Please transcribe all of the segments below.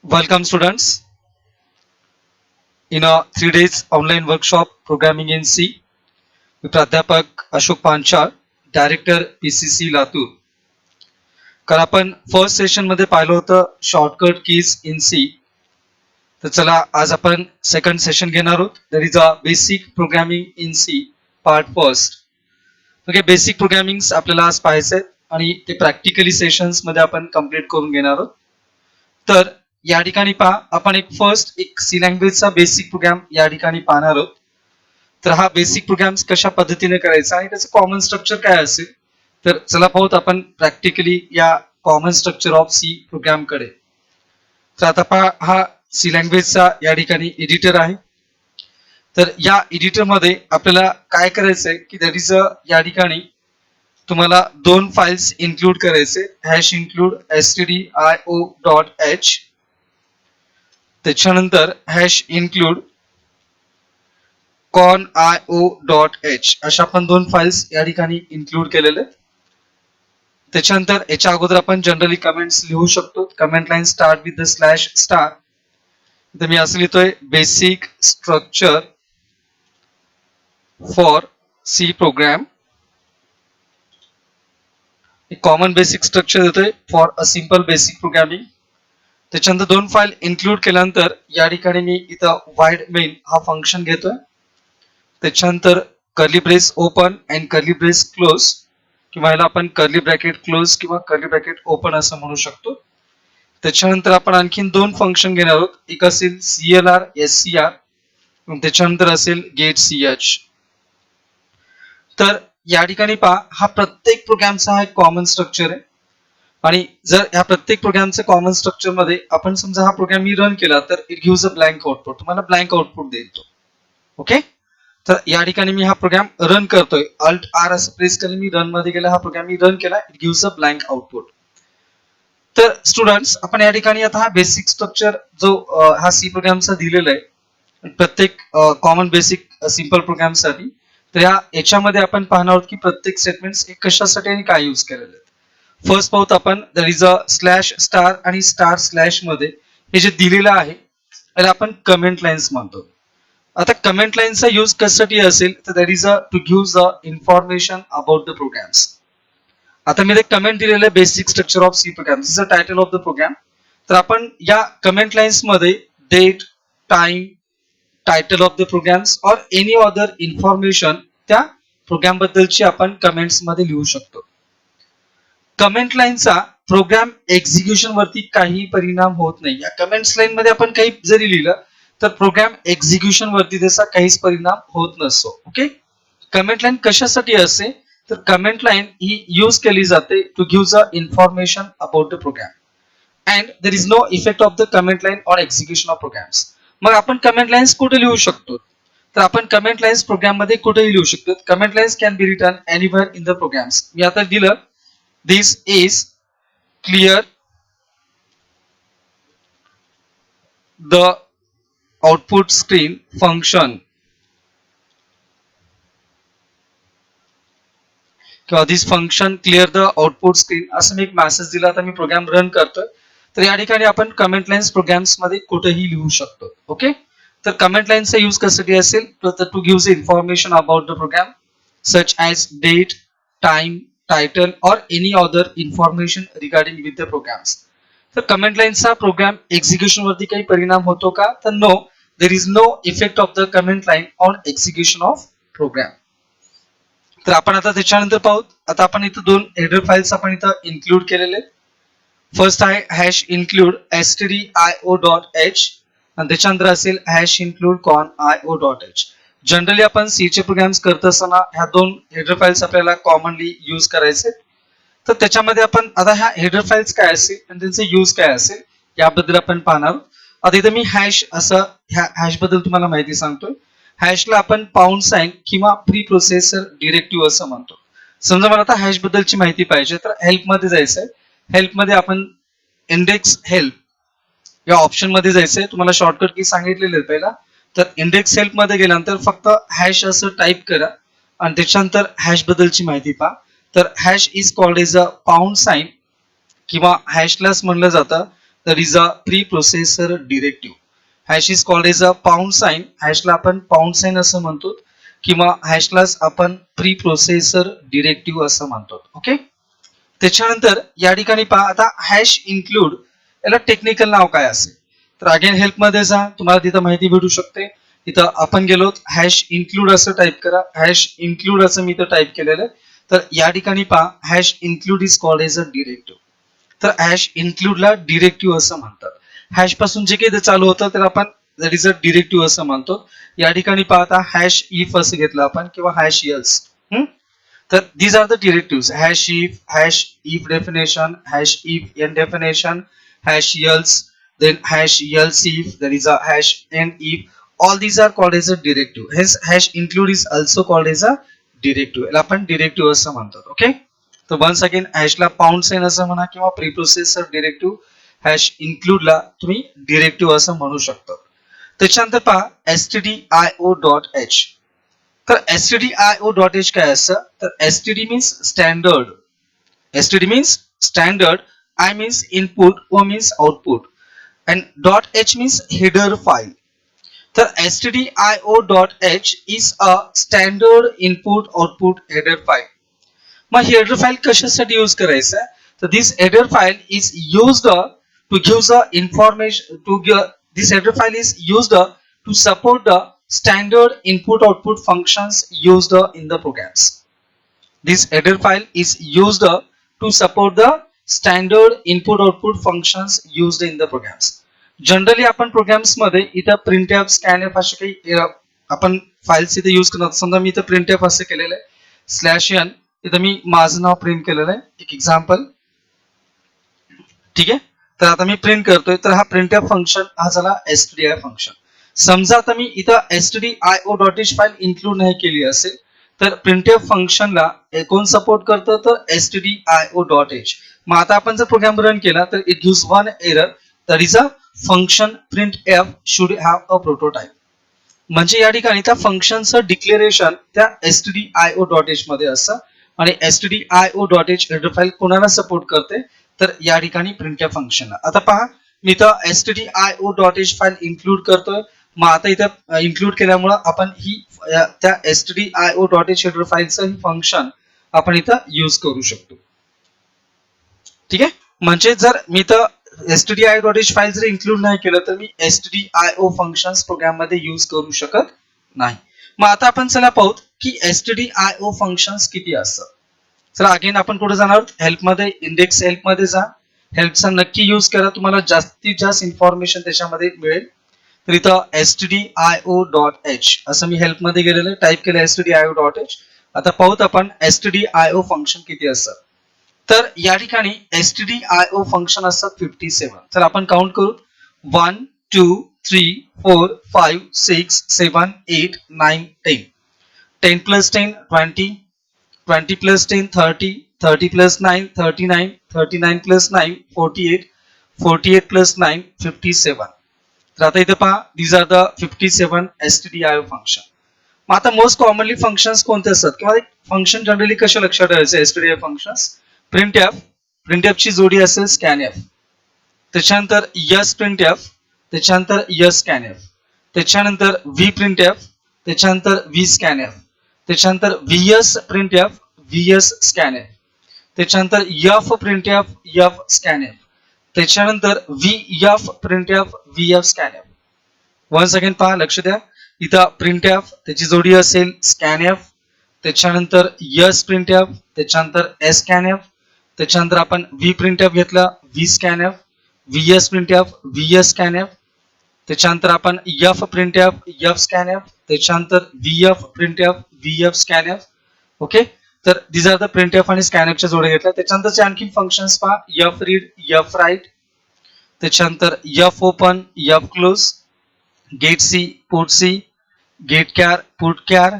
Welcome students in a 3 days online workshop programming in C with प्राध्यापक Ashok Panchal, director PCC Latur. कारण आपण first session मध्ये पाहिलं होतं शॉर्टकट कीज इन सी. तर चला आज आपण सेकंड सेशन घेणार आहोत. That is a basic programming in C part first. Okay, basic programming आपल्याला आज पाहायचंय आणि ते प्रॅक्टिकली सेशन्स मध्ये आपण कंप्लीट करून घेणार आहोत. तर या ठिकाणी पहा, आपण एक सी लँग्वेजचा बेसिक प्रोग्राम या ठिकाणी पाहणार आहोत. तर हा बेसिक प्रोग्राम कशा पद्धतीने करायचा आणि त्याचं कॉमन स्ट्रक्चर काय असेल, तर चला पाहूत आपण प्रॅक्टिकली या common structure of C program कडे. तर आता पहा, हा सी लँग्वेजचा या ठिकाणी एडिटर आहे. तर या एडिटर मध्ये आपल्याला काय करायचंय की दॅट इज या ठिकाणी तुम्हाला दोन फाइल्स इन्क्लूड करायचे, हॅश इन्क्लूड stdio.h, त्याच्यानंतर हॅश इन्क्लूड conio.h अशा आपण दोन फाइल्स या ठिकाणी इन्क्लूड केलेले. त्याच्यानंतर याच्या अगोदर आपण जनरली कमेंट्स लिहू शकतो. Comment line start with the slash star. तर मी असं लिहितोय basic structure for C program. Common basic structure देतोय for a simple basic programming. त्याच्यानंतर दोन फाईल इन्क्लूड केल्यानंतर या ठिकाणी मी इथं वाईड मेन हा फंक्शन घेतोय. त्याच्यानंतर curly brace open and curly brace close, किंवा याला आपण कर्ली ब्रॅकेट क्लोज किंवा कर्ली ब्रॅकेट ओपन असं म्हणू शकतो. त्याच्यानंतर आपण आणखीन दोन फंक्शन घेणार आहोत. एक असेल CLR SCR, त्याच्यानंतर असेल गेट CH. तर या ठिकाणी पहा, हा प्रत्येक प्रोग्रामचा हा एक कॉमन स्ट्रक्चर आहे. आणि जर या प्रत्येक प्रोग्रामच्या कॉमन स्ट्रक्चर मध्ये आपण समजा हा प्रोग्राम मी रन केला तर it gives a blank output, तुम्हाला ब्लँक आउटपुट देईल तो. ओके, तर या ठिकाणी मी हा प्रोग्राम रन करतोय, Alt R असं प्रेस करून मी रन मध्ये गेला, हा प्रोग्राम मी रन केला, it gives a blank output. तर स्टुडंट्स, आपण या ठिकाणी आता हा बेसिक स्ट्रक्चर जो हा सी प्रोग्रामचा दिलेला आहे प्रत्येक कॉमन बेसिक सिंपल प्रोग्राम साठी, तर याच्यामध्ये आपण पाहणार आहोत की प्रत्येक स्टेटमेंट्स कशासाठी आणि काय यूज केलेले आहेत. फर्स्ट पाहूत आपण, that is a slash star आणि स्टार स्लॅश मध्ये हे जे दिलेलं आहे त्याला आपण कमेंट लाईन्स म्हणतो. आता कमेंट लाईनचा यूज कशासाठी असेल तर that is a to give the information about the programs. आता मी ते कमेंट दिलेलं आहे basic structure of C program, this is the title of the program. तर आपण या कमेंट लाईन्स मध्ये date, time, title of the programs or any other information त्या प्रोग्राम बद्दलची आपण कमेंट्स मध्ये लिहू शकतो. कमेंट लाईनचा प्रोग्राम एक्झिक्युशन वरती काही परिणाम होत नाही. या कमेंट्स लाईन मध्ये आपण काही जरी लिहिलं तर प्रोग्राम एक्झिक्युशन वरती त्याचा काहीच परिणाम होत नसतो. ओके, कमेंट लाईन कशासाठी असते तर कमेंट लाईन ही यूज केली जाते to give the information about the program and there is no effect of the comment line on execution of programs. मग आपण कमेंट लाईन्स कुठे लिहू शकतो तर आपण कमेंट लाईन्स प्रोग्राम मध्ये कुठेही लिहू शकतो. Comment lines can be written anywhere in the programs. मी आता दिलं this is clear the output screen function किंवा this function clear the output screen असं मी एक मेसेज दिला. आता मी प्रोग्राम रन करतोय, तर या ठिकाणी आपण कमेंट लाईन्स प्रोग्राम्स मध्ये कुठेही लिहू शकतो. ओके, तर कमेंट लाईनचा यूज कशासाठी असेल तर to give information about the program such as date, time, title or any other information regarding with the programs. तर कमेंट लाईनचा प्रोग्राम एक्झिक्युशन वरती काही परिणाम होतो का तर no, there is no effect of the comment line on execution of program. तर आपण आता त्याच्यानंतर पाहूत. आता आपण इथं दोन हेडर फाइल्स आपण इथं इन्क्लूड केलेले. फर्स्ट आहे हॅश इन्क्लूड stdio.h आणि त्याच्यानंतर असेल हॅश इन्क्लूड conio.h. जनरली आपण सी चे प्रोग्राम्स करत असताना ह्या दोन हेडर फाइल्स आपल्याला कॉमनली यूज करायचे. तर त्याच्यामध्ये आपण आता ह्या हेडर फाइल्स काय असेल आणि त्यांचे यूज काय असेल याबद्दल आपण पाहणार. आता इथं मी हॅश असं ह्या हॅश बद्दल तुम्हाला माहिती सांगतोय. हॅशला आपण पाऊंड साइन किंवा प्री प्रोसेसर डिरेक्टिव्ह असं म्हणतो. समजा मला आता हॅश बद्दलची माहिती पाहिजे तर हेल्प मध्ये जायचंय. हेल्प मध्ये आपण इंडेक्स हेल्प या ऑप्शन मध्ये जायचंय. तुम्हाला शॉर्टकट की सांगितलेले पहिला, तर इंडेक्स हेल्प मध्ये गेल्यानंतर फक्त हॅश असं टाईप करा आणि त्याच्यानंतर हॅश बद्दलची माहिती पहा. तर hash is called as a pound sign किंवा हॅशलाच म्हणलं जातं that is a preprocessor directive. Hash is called as a pound sign. हॅशला आपण पाऊंड साइन असं म्हणतो किंवा हॅशलाच आपण प्रीप्रोसेसर डिरेक्टिव्ह असं म्हणतो. ओके. त्याच्यानंतर या ठिकाणी पहा आता हॅश इन्क्लूड याला टेक्निकल नाव काय असेल तर अगेन हेल्प मध्ये जा तुम्हाला तिथं माहिती भेटू शकते. इथं आपण गेलो हॅश इन्क्लूड असं टाईप करा. हॅश इन्क्लूड असं मी इथं टाईप केलेलं आहे. तर या ठिकाणी पहा hash include is called as a directive. तर हॅश इन्क्लूडला डिरेक्टिव्ह असं म्हणतात. हॅश पासून जे काही चालू होतं तर आपण दॅट इज अ डिरेक्टिव्ह असं म्हणतो. या ठिकाणी पाहता हॅश इफ असं घेतलं आपण किंवा हॅश एल्स. तर these are the directives: hash if definition, hash if end definition, hash else, then hash else if, there is a hash end if. All these are called as a directive. Hence hash include is also called as a directive. याला आपण directive असं म्हणतात. Okay. तर once again hash ला pound sign असं म्हणा किंवा preprocessor directive, hash include ला तुम्ही directive असं म्हणू शकता. त्याच्यानंतर पहा stdio.h. तर stdio.h काय असतं तर std means standard, std means standard, I means input, o means output and .h means header file. तर stdio.h is a standard input output header file. मग header file कशासाठी यूज करायचं तर this header file is used to give the information to give, this header file is used to support the standard input output functions used in the programs. This header file is used to support the standard input output functions used in the programs. Generally आपण programs मध्ये इथं printf, scanf असे काही आपण files इथे use करतो. समजा मी इथं printf असं केलेलं आहे /n, इथं मी माझं नाव प्रिंट केलेलं आहे, एक एक्झाम्पल. ठीक आहे. तर आता मी प्रिंट करतोय तर हा printf फंक्शन हा झाला stdio फंक्शन. समजा आता मी इथं stdio.h फाईल इन्क्लूड नाही केली असेल तर printf फंक्शनला कोण सपोर्ट करतं तर stdio.h. मग आता आपण जर प्रोग्राम रन केला तर it gives one error, that is a function printf should have a prototype. म्हणजे या ठिकाणी त्या फंक्शनचं डिक्लेरेशन त्या stdio.h मध्ये असतं आणि stdio.h हेडर फाईल कोणाला सपोर्ट करते तर या ठिकाणी printf फंक्शनला. आता पहा मी इथं stdio.h फाईल इन्क्लूड करतोय. मग आता इथं इन्क्लूड केल्यामुळे आपण ही त्या stdio.h हेडर फाईलचं फंक्शन आपण इथं यूज करू शकतो. ठीक आहे. म्हणजे जर मी इथं stdio.h फाईल जर इन्क्लूड नाही केलं तर मी stdio फंक्शन्स प्रोग्राम मध्ये यूज करू शकत नाही. मग आता आपण चला पाहूत की stdio फंक्शन्स किती असतात. चला अगेन आपण कुठे जाणार आहोत हेल्प मध्ये, इंडेक्स हेल्प मध्ये जा. हेल्पचा नक्की यूज करा, तुम्हाला जास्तीत जास्त इन्फॉर्मेशन त्याच्यामध्ये मिळेल. तर इथं stdio.h असं मी हेल्प मध्ये गेलेलं आहे, टाईप केलं stdio.h. आता पाहूत आपण stdio फंक्शन किती असतात. तर या ठिकाणी stdio फंक्शन असतात 57. तर आपण काउंट करू 1 2 3 4 5 6 7 8 9 10. 10 plus 10 20, 20 plus 10 30, 30 plus 9 39, 39 plus 9 48, 48 plus 9 57. तर आता इथे पहा these are the 57 stdio function. मग आता मोस्ट कॉमनली फंक्शन्स कोणते असतात किंवा फंक्शन जनरली कसे लक्षात ठेवायचे stdio फंक्शन्स. printf ची जोडी असेल scanf, त्याच्यानंतर printf, त्याच्यानंतर scanf, त्याच्यानंतर vprintf, त्याच्यानंतर vscanf, त्याच्यानंतर printf, scanf, त्याच्यानंतर fprintf, scanf, त्याच्यानंतर printf, scanf. वन्स अगेन पहा, लक्ष द्या. इथं printf त्याची जोडी असेल scanf, त्याच्यानंतर printf, त्याच्यानंतर scanf, त्याच्यानंतर आपण vprintf घेतला vscanf, printf, scanf, त्याच्यानंतर आपण fprintf, scanf, त्याच्यानंतर printf, scanf. ओके. तर these are the printf आणि scanf च्या जोड्या घेतल्या. त्याच्यानंतर आणखी फंक्शन्स पहा fread, fwrite, त्याच्यानंतर fopen, fclose, getc, putc, getchar, putchar,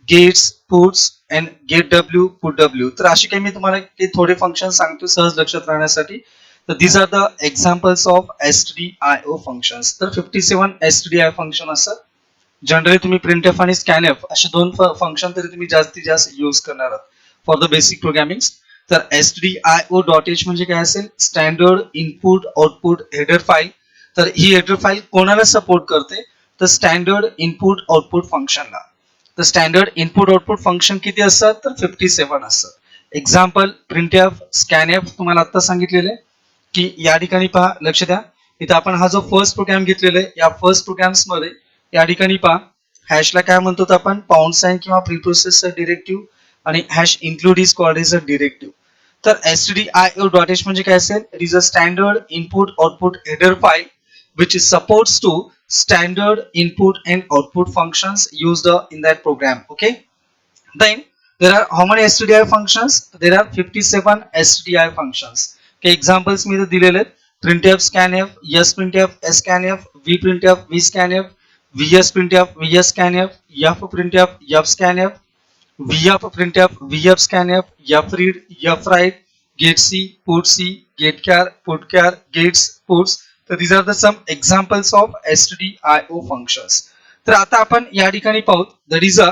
gets, puts and getw, putw. तर अशी काही मी तुम्हाला थोडे फंक्शन सांगतो सहज लक्षात राहण्यासाठी. तर these are the examples of stdio functions. तर 57 stdio फंक्शन असतात. जनरली तुम्ही printf आणि scanf असे दोन फंक्शन तरी तुम्ही जास्तीत जास्त यूज करणार आहात फॉर द बेसिक प्रोग्रामिंग. तर stdio.h म्हणजे काय असेल, standard input output header file. तर ही हेडर फाईल कोणाला सपोर्ट करते, तर स्टँडर्ड इनपुट आउटपुट फंक्शनला. तर स्टँडर्ड इनपुट आउटपुट फंक्शन किती असतात, तर 57 असतात. एक्झाम्पल प्रिंटएफ, स्कॅनएफ तुम्हाला आता सांगितलेले की या ठिकाणी पहा, लक्ष द्या. इथं आपण हा जो फर्स्ट प्रोग्राम घेतलेला आहे, या फर्स्ट प्रोग्राम्स मध्ये या ठिकाणी पहा, हॅशला काय म्हणतो आपण, पाऊंड साइन किंवा प्रीप्रोसेसर डिरेक्टिव्ह, आणि hash include is called as a directive. तर stdio.h म्हणजे काय असेल, it is a standard input output header file which is supports to standard input and output functions used in that program. Okay, then there are how many stdi functions, there are 57 stdi functions. Okay, examples मी दिलेले आहेत, printf scanf, sprintf scanf, vprintf vscanf, vsprintf vscanf, fprintf fscanf, vfprintf vfscanf, fread fwrite, getc putc, getchar putchar, gets puts. तर these are the some examples of stdio functions. तर आता आपण या ठिकाणी पाहू, that is a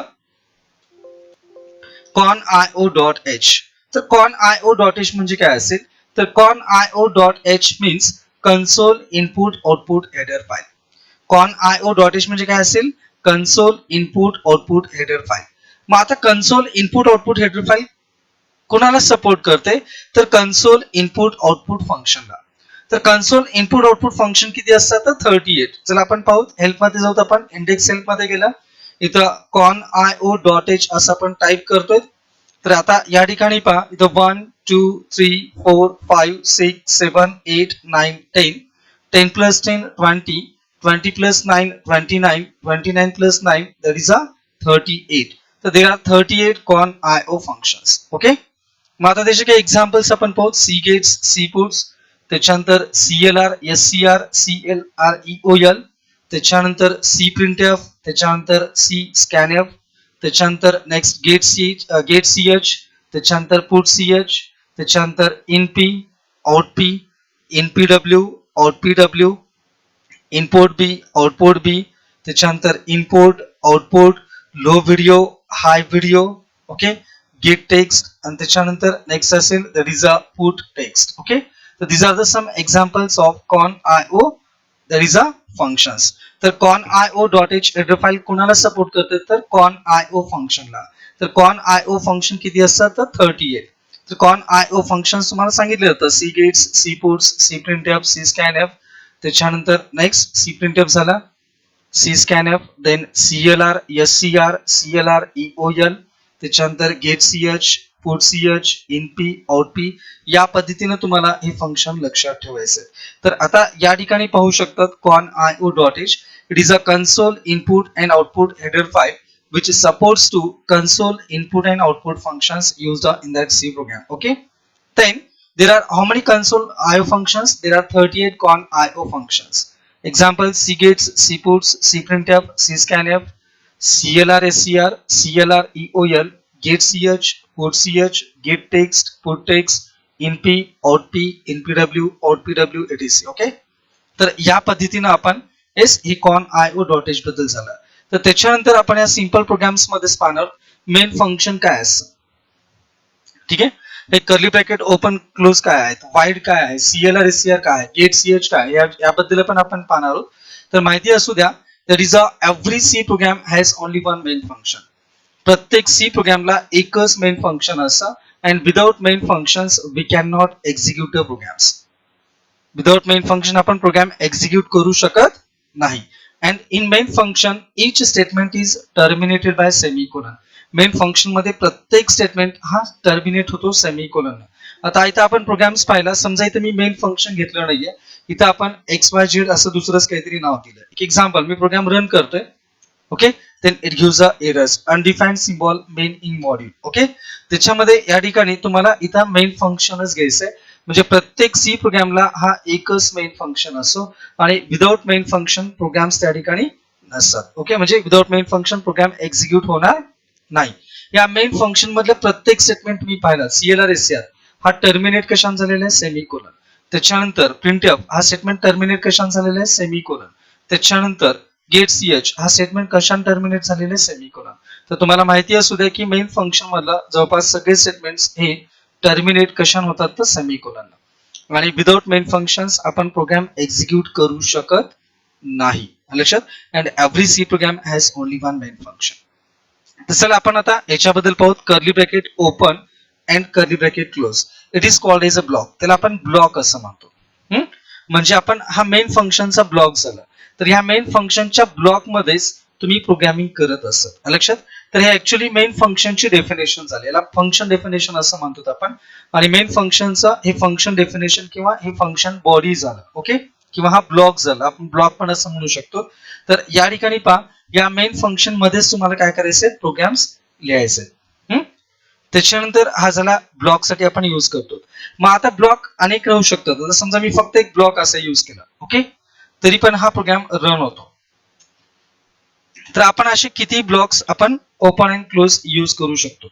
conio.h. तर conio.h म्हणजे काय असेल, तर conio.h means console input output header file. conio.h म्हणजे काय असेल, console input output header file. मग आता console input output header file कोणाला सपोर्ट करते, तर console input output फंक्शनला. तर कन्सोल इनपुट आउटपुट फंक्शन किती असतात, तर 38. चला आपण पाहू, हेल्प मध्ये जाऊ, आपण इंडेक्स हेल्प मध्ये गेला, इथं conio.h असं आपण टाइप करतोय. तर आता या ठिकाणी पहा, इथं 1 2 3 4 5 6 7 8 9 10, 10 plus 10 20, 20 plus 9 29, 29 plus 9 that is a 38. तर there are 38 conio functions. Okay, मग आता त्याचे काही एक्झाम्पल्स आपण पाहू, cgates, cputs, त्याच्यानंतर clr, scr, clereol, त्याच्यानंतर cprintf, त्याच्यानंतर cscanf, त्याच्यानंतर नेक्स्ट getch, त्याच्यानंतर putch, त्याच्यानंतर inp, outp, npw, outpw, input b, output b, त्याच्यानंतर import, output, low video, high video. Okay, get text, आणि त्याच्यानंतर नेक्स्ट असेल that is a put text. Okay, so these are the some examples of conio, there is a functions. तर conio.h header file कोणाला support करते, तर conio फंक्शनला. तर conio function किती असतात, तर 38. तर conio फंक्शन्स तुम्हाला सांगितले होतं, cgates, cputs, cprintf, cscanf, त्याच्यानंतर नेक्स्ट cprintf झाला, cscanf, then clr, scr, clereol, त्याच्यानंतर getch, putch, inp, outp. या पद्धतीने तुम्हाला हे फंक्शन लक्षात ठेवायचे. तर आता या ठिकाणी पाहू शकतात conio.h, it is a console input and output header file which supports to console input and output functions used in that C program. Okay, then there are how many console IO functions, there are 38 conio functions. Example, cgates, cputs, cprintf, cscanf, clr, scr, clereol, getch, putch, gettext, puttext, inp, outp, npw, outpw, etc. Okay, तर या पद्धतीने आपण ही conio.h बद्दल झालं. तर त्याच्यानंतर आपण या सिंपल प्रोग्राम्स मध्ये पाहणार मेन फंक्शन काय असतं. ठीक आहे, हे कर्ली ब्रॅकेट ओपन क्लोज काय आहे, वाईड काय आहे, clr scr काय आहे, गेट ch काय आहे, याबद्दल पण आपण पाहणार आहोत. तर माहिती असू द्या, that is every C program has only one main function. प्रत्येक सी प्रोग्रामला एकच मेन फंक्शन असतं, and without main functions we cannot execute the programs. Without main function आपण प्रोग्राम एक्झिक्यूट करू शकत नाही. and in main function each statement is terminated by semicolon. Main function मध्ये प्रत्येक स्टेटमेंट हा टर्मिनेट होतो सेमीकोलन. आता इथं आपण प्रोग्राम्स पाहिला, समजा इथं मी मेन फंक्शन घेतलं नाहीये, इथं आपण XYZ असं दुसरंच काहीतरी नाव दिलं. एक एक्झाम्पल, मी प्रोग्राम रन करतोय. Okay, then it gives a errors, undefined symbol main in module. Okay, त्याच्यामध्ये या ठिकाणी तुम्हाला इथं मेन फंक्शनच घ्यायचंय, म्हणजे प्रत्येक सी प्रोग्रामला हा एकच मेन फंक्शन असो, आणि विदाउट मेन फंक्शन प्रोग्राम्स त्या ठिकाणी नसतात. ओके, म्हणजे without main function program execute होणार नाही. या मेन फंक्शन मधलं प्रत्येक स्टेटमेंट मी पाहिला, clr scr हा टर्मिनेट कशाने झालेला आहे, सेमीकोलन. त्याच्यानंतर printf हा स्टेटमेंट टर्मिनेट कशाने झालेला आहे, सेमीकोलन. त्याच्यानंतर getch हा स्टेटमेंट कशाने टर्मिनेट झालेले, सेमीकोलन. तर तुम्हाला माहिती असू द्या की मेन फंक्शन मधला जवळपास सगळे स्टेटमेंट्स हे टर्मिनेट कशाने होतात तर सेमिकोलॉन. आणि विदाउट मेन फंक्शन्स आपण प्रोग्राम एक्झिक्यूट करू शकत नाही. लक्षात. And every C program has only one main function. तर चला आपण आता याच्याबद्दल पाहू. Curly bracket open and curly bracket close. It is called as a block. त्याला आपण ब्लॉक असं म्हणतो. म्हणजे आपण हा मेन फंक्शनचा ब्लॉक झाला. तर ह्या मेन फंक्शनच्या ब्लॉक मध्येच तुम्ही प्रोग्रामिंग करत असत. लक्षात. तर हे ऍक्च्युअली मेन फंक्शनची डेफिनेशन झाली. याला फंक्शन डेफिनेशन असं म्हणतो आपण. आणि मेन फंक्शनचं हे फंक्शन डेफिनेशन किंवा हे फंक्शन बॉडी झालं. ओके. किंवा हा ब्लॉक झाला. आपण ब्लॉक पण असं म्हणू शकतो. तर या ठिकाणी पहा, या मेन फंक्शन मध्येच तुम्हाला काय करायचे, प्रोग्राम्स लिहायचे. त्याच्यानंतर हा झाला ब्लॉक साठी आपण युज करतो. मग आता ब्लॉक अनेक राहू शकतात. आता समजा मी फक्त एक ब्लॉक असा युज केला. ओके. तरी पण हा प्रोग्राम रन होतो. तर आपण असे किती ब्लॉक्स आपण ओपन अँड क्लोज यूज करू शकतो.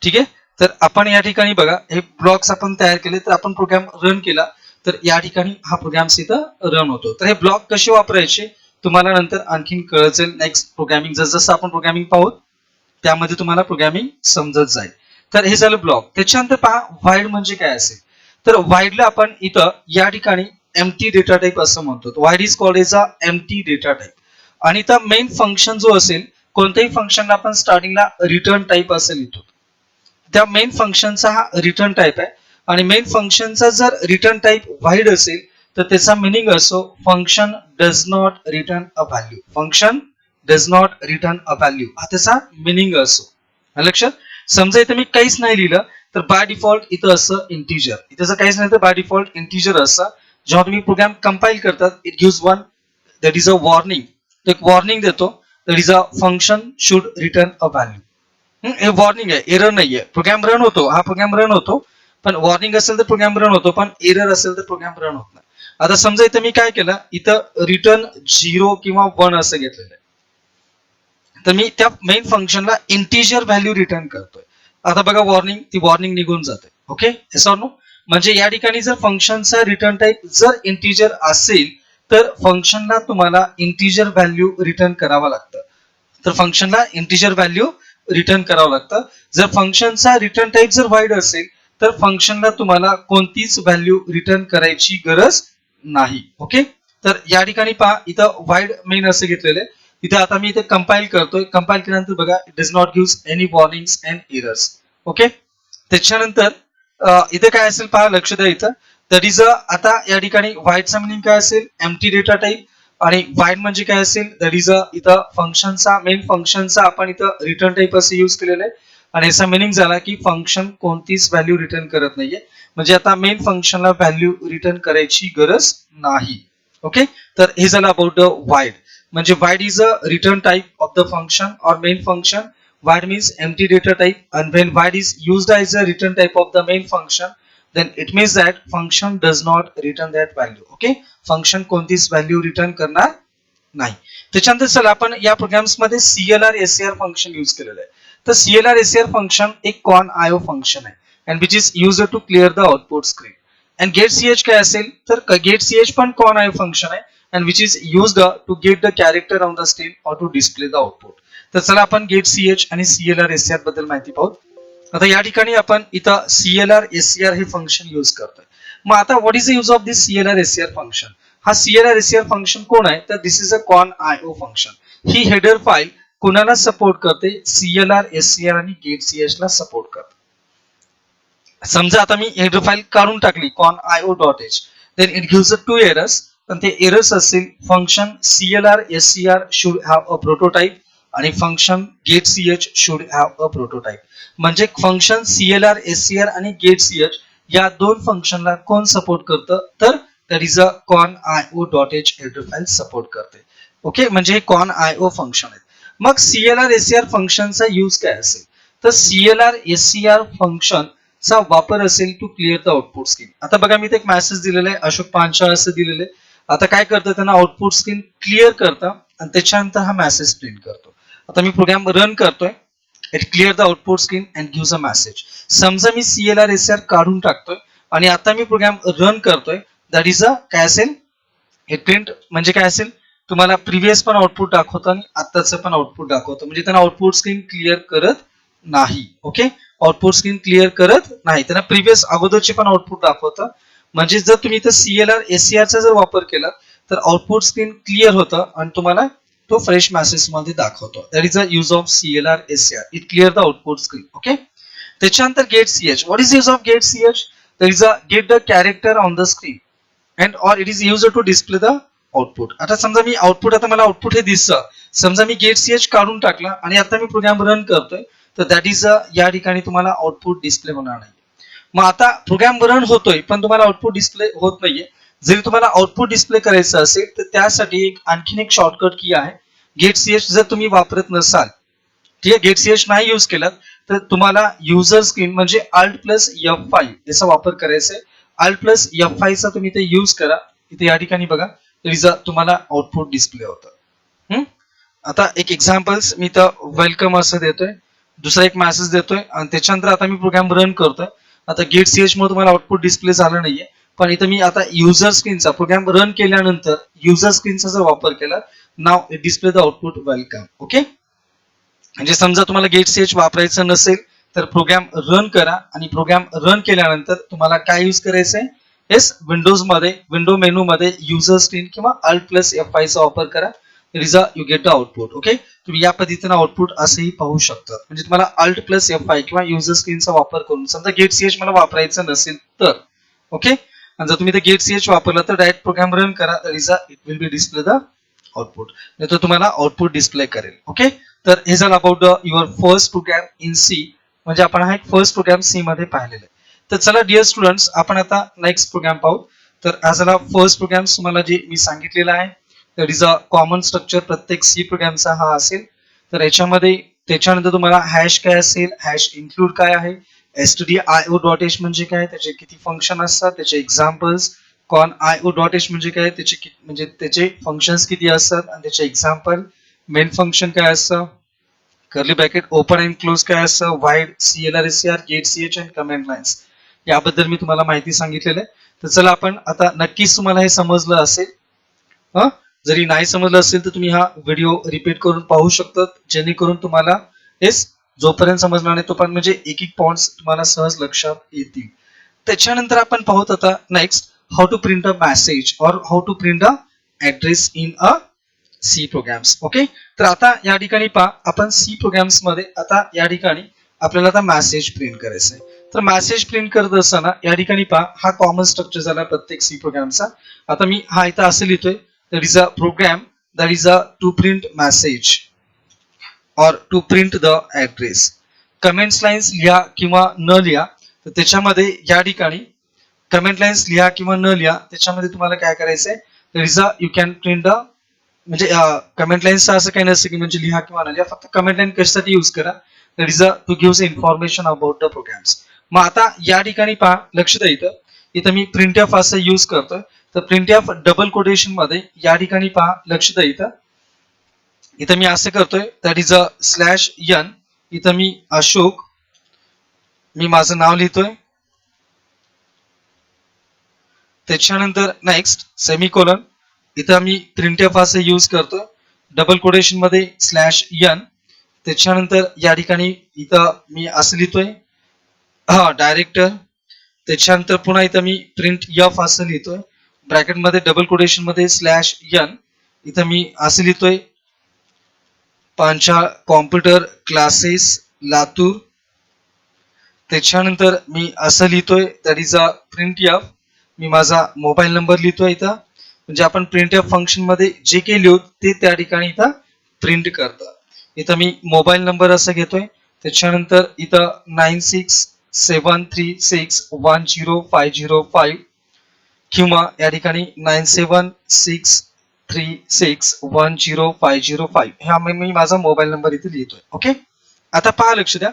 ठीक आहे. तर आपण या ठिकाणी बघा, हे ब्लॉक्स आपण तयार केले. तर आपण प्रोग्राम रन केला. तर या ठिकाणी हा प्रोग्राम इथं रन होतो. तर हे ब्लॉक कसे वापरायचे तुम्हाला नंतर आणखीन कळेल. नेक्स्ट प्रोग्रामिंग जसं आपण प्रोग्रामिंग पाहू त्यामध्ये तुम्हाला प्रोग्रामिंग समजत जाईल. तर हे झालं ब्लॉक. त्याच्यानंतर पहा व्हाईड म्हणजे काय असेल. तर व्हाईडला आपण इथं या ठिकाणी एम्प्टी डेटा टाइप असं म्हणतो. Void is called as a empty data type. आणि इथं मेन फंक्शन जो असेल, कोणत्याही फंक्शनला आपण स्टार्टिंगला रिटर्न टाइप असं लिहितो. त्या मेन फंक्शनचा हा रिटर्न टाइप आहे. आणि मेन फंक्शनचा जर रिटर्न टाइप व्हाईड असेल तर त्याचा मिनिंग असो function does not return a value. Function does not return a value हा त्याचा मिनिंग असो. लक्षात. समजा इथं मी काहीच नाही लिहिलं तर बाय डिफॉल्ट इथं असं इंटिजर. इथं जर काहीच नाही तर बाय डिफॉल्ट इंटिजर असं. जेव्हा तुम्ही प्रोग्राम कंपाईल करतात it gives one that is a warning. तो एक वॉर्निंग देतो. That is a function should return a value. हे वॉर्निंग आहे, एरर नाहीये. प्रोग्राम रन होतो, हा प्रोग्राम रन होतो. पण वॉर्निंग असेल तर प्रोग्राम रन होतो. पण एरर असेल तर प्रोग्राम रन होत नाही. आता समजा इथं मी काय केलं, इथं रिटर्न 0 किंवा 1 असं घेतलेलं आहे. तर मी त्या मेन फंक्शनला इंटिजर व्हॅल्यू रिटर्न करतोय. आता बघा वॉर्निंग, ती वॉर्निंग निघून जाते. ओके. हे नो. म्हणजे या ठिकाणी जर फंक्शनचा रिटर्न टाइप जर इंटिजर असेल तर फंक्शनला तुम्हाला इंटिजर व्हॅल्यू रिटर्न करावं लागतं. तर फंक्शनला इंटिजर व्हॅल्यू रिटर्न करावं लागतं. जर फंक्शनचा रिटर्न टाइप जर वाईड असेल तर फंक्शनला तुम्हाला कोणतीच व्हॅल्यू रिटर्न करायची गरज नाही. ओके. तर या ठिकाणी पहा इथं वाईड मेन असं घेतलेलं आहे. इथे आता मी इथे कंपाईल करतोय. कंपाईल केल्यानंतर बघा it does not give any warnings and errors. Okay. त्याच्यानंतर इथे काय असेल पहा, लक्ष द्या इथं. दॅट इज आता या ठिकाणी व्हाईडचा मिनिंग काय असेल, एम्प्टी डेटा टाइप. आणि वाईड म्हणजे काय असेल, दॅट इज इथं फंक्शनचा मेन फंक्शनचा आपण इथं रिटर्न टाइप असं युज केलेलं आहे. आणि याचा मिनिंग झाला की फंक्शन कोणतीच व्हॅल्यू रिटर्न करत नाहीये. म्हणजे आता मेन फंक्शनला व्हॅल्यू रिटर्न करायची गरज नाही. ओके. तर हे झालं अबाउट द वाईड. म्हणजे void is a return type of the function or main function. Void means empty data type, and when void is used as a return type of the main function, then it means that function does not return that value. Okay. Function कोणतीच value return करणार नाही. त्याच्यानंतर चला आपण या programs मध्ये CLR SCR function use केलेलं आहे. तर CLR SCR फंक्शन एक कॉन IO फंक्शन आहे and which is used to clear the output screen. and get ch काय असेल तर get ch पण कॉन IO फंक्शन आहे and which is used to get the character on the screen or to display the output. तर चला आपण gate CH आणि CLR SCR बद्दल माहिती पाहू. आता या ठिकाणी आपण इथं CLR SCR हे फंक्शन यूज करतोय. मग आता what is the use of this CLR SCR function. हा CLR SCR फंक्शन कोण आहे तर this is a con IO function. ही हेडर फाईल कुणाला सपोर्ट करते, CLR SCR आणि गेट CH ला सपोर्ट करते. समजा आता मी हेडर फाईल काढून टाकली कॉन IO.h, then it gives a two errors. पण ते एरर्स असतील function CLR SCR should have a prototype आणि function get CH should have a prototype. म्हणजे फंक्शन CLR SCR आणि गेट CH या दोन फंक्शनला कोण सपोर्ट करतं तर that is a con IO.h header file support करते. ओके. म्हणजे हे कॉन IO फंक्शन आहे. मग CLR SCR फंक्शनचा यूज काय असेल तर CLR SCR फंक्शन चा वापर असेल to clear the output screen. आता बघा मी एक मेसेज दिलेला आहे, अशोक पांचाळ असं दिलेलं आहे. आता काय करतं त्यांना आउटपुट स्क्रीन क्लिअर करतं आणि त्याच्यानंतर हा मेसेज प्रिंट करतो. आता मी प्रोग्राम रन करतोय. It clear the output screen and gives a message. समजा मी CLR SCR काढून टाकतोय आणि आता मी प्रोग्राम रन करतोय. दॅट इज अ काय असेल, हे प्रिंट म्हणजे काय असेल, तुम्हाला प्रिव्हियस पण आउटपुट दाखवतं आणि आत्ताचं पण आउटपुट दाखवतं. म्हणजे त्यांना आउटपुट स्क्रीन क्लिअर करत नाही. ओके. आउटपुट स्क्रीन क्लिअर करत नाही, त्यांना प्रिव्हियस अगोदरचे पण आउटपुट दाखवतं. म्हणजे जर तुम्ही इथं CLR SCR चा जर वापर केला तर आउटपुट स्क्रीन क्लिअर होतं आणि तुम्हाला तो फ्रेश मेसेज मध्ये दाखवतो. That is a use of CLR SCR. It clear the output screen. Okay. त्याच्यानंतर get CH. What is use of get CH? That is a get the character on the screen and or it is use to display the output. आता समजा मी output, आता मला output हे दिसतं, समजा मी gate CH काढून टाकला आणि आता मी प्रोग्राम रन करतोय, तर दॅट इज या ठिकाणी तुम्हाला आउटपुट डिस्प्ले होणार नाही. मग आता प्रोग्राम रन होतोय पण तुम्हाला आउटपुट डिस्प्ले होत नाहीये. जरी तुम्हाला आउटपुट डिस्प्ले करायचं असेल तर त्यासाठी आणखीन एक शॉर्टकट की आहे गेट CH. जर तुम्ही वापरत नसाल, ठीक आहे, गेट CH नाही यूज केलात तर तुम्हाला युजर स्क्रीन म्हणजे Alt+F5 याचा वापर करायचा आहे. Alt+F5 चा तुम्ही ते यूज करा. इथे या ठिकाणी बघा तुम्हाला आउटपुट डिस्प्ले होतं. आता एक एक्झाम्पल्स मी तर वेलकम असं देतोय, दुसरा एक मेसेज देतोय आणि त्याच्यानंतर आता मी प्रोग्राम रन करतोय. आता गेट CH मध्ये तुम्हाला आउटपुट डिस्प्ले झालं नाहीये, पण इथं मी आता युजर स्क्रीनचा प्रोग्राम रन केल्यानंतर युजर स्क्रीनचा जर वापर केला, now it display the output welcome. Okay. म्हणजे समजा तुम्हाला गेट CH वापरायचं नसेल तर प्रोग्राम रन करा आणि प्रोग्राम रन केल्यानंतर तुम्हाला काय यूज करायचंय, विंडोज मध्ये विंडो मेनू मध्ये युजर स्क्रीन किंवा Alt+F5 चा वापर करा. You get the output. Okay. तुम्ही या पद्धतीने आउटपुट असेही पाहू शकता. म्हणजे तुम्हाला Alt+F5 किंवा युजर स्क्रीनचा वापर करून समजा गेट CH मला वापरायचं नसेल तर, ओके, आणि जर तुम्ही ते गेट CH वापरला तर डायरेक्ट प्रोग्राम रन करा, it will be display the output. नाही तर तुम्हाला आउटपुट डिस्प्ले करेल. ओके. तर हे झालं about your first program in C. म्हणजे आपण हा एक फर्स्ट प्रोग्राम C मध्ये पाहिलेला आहे. तर चला डिअर स्टुडंट्स, आपण आता नेक्स्ट प्रोग्राम पाहू. तर हा झाला फर्स्ट प्रोग्राम तुम्हाला जे मी सांगितलेला आहे. That is a common structure प्रत्येक C प्रोग्रामचा हा असेल. तर याच्यामध्ये त्याच्यानंतर तुम्हाला हॅश काय असेल, हॅश इन्क्लूड काय आहे, stdio.h म्हणजे काय, त्याचे किती फंक्शन असतात, त्याचे एक्झाम्पल्स, conio.h म्हणजे काय, त्याचे म्हणजे त्याचे फंक्शन्स किती असतात आणि त्याचे एक्झाम्पल, मेन फंक्शन काय असतं, curly bracket open and close काय असतं, void, CLR SCR, get CH and comment lines, याबद्दल मी तुम्हाला माहिती सांगितलेलं आहे. तर चला आपण आता नक्कीच तुम्हाला हे समजलं असेल. जरी नाही समजलं असेल तर तुम्ही हा व्हिडिओ रिपीट करून पाहू शकता, जेणेकरून तुम्हाला जोपर्यंत समजणार नाही तोपर्यंत म्हणजे एक एक पॉइंट्स तुम्हाला सहज लक्षात येतील. त्याच्यानंतर आपण पाहूत आता next how to print a message or how to print a address in a C programs. Okay. तर आता या ठिकाणी पहा, आपण C प्रोग्राम्स मध्ये आता या ठिकाणी आपल्याला आता मेसेज प्रिंट करायचं आहे. तर मेसेज प्रिंट करत असताना या ठिकाणी पहा, हा कॉमन स्ट्रक्चर झाला प्रत्येक C प्रोग्रामचा. आता मी हा इथं असं लिहितोय, that is a program that is a to print message or to print the address. Comments lines लिहा किंवा न लिहा, तर त्याच्यामध्ये या ठिकाणी कमेंट लाईन्स लिहा किंवा न लिहा, त्याच्यामध्ये तुम्हाला काय करायचंय, that is a you can print the, म्हणजे कमेंट लाईन्सचं असं काही नसतं की म्हणजे लिहा किंवा न लिहा, फक्त कमेंट लाईन कशासाठी यूज करा, that is a to give information about the programs. मग आता या ठिकाणी पहा, लक्ष द्या, इथं मी printf असं यूज करतोय. तर printf डबल कोटेशन मध्ये या ठिकाणी पहा, लक्ष द्या, इथं मी असं करतोय, दॅट इज अ/n. इथं मी अशोक, मी माझं नाव लिहितोय. त्याच्यानंतर नेक्स्ट सेमिकोलन, इथं मी printf असं यूज करतोय, डबल कोटेशन मध्ये /n. त्याच्यानंतर या ठिकाणी इथं मी असं लिहितोय, डायरेक्टर. त्याच्यानंतर पुन्हा इथं मी printf असं लिहितोय, ब्रॅकेट मध्ये डबल कोटेशन मध्ये /n. इथं मी असं लिहितोय, पांचाळ कॉम्प्युटर क्लासेस लातूर. त्याच्यानंतर मी असं लिहितोय, दॅट इज अ printf. मी माझा मोबाईल नंबर लिहितोय इथं, म्हणजे आपण printf फंक्शन मध्ये जे काही लिहू ते त्या ठिकाणी इथं प्रिंट करतं. इथं मी मोबाईल नंबर असं घेतोय. त्याच्यानंतर इथं 9673610505 किंवा या ठिकाणी 9763610505 हा मी माझा मोबाईल नंबर इथे लिहितोय. ओके. आता पहा, लक्ष द्या,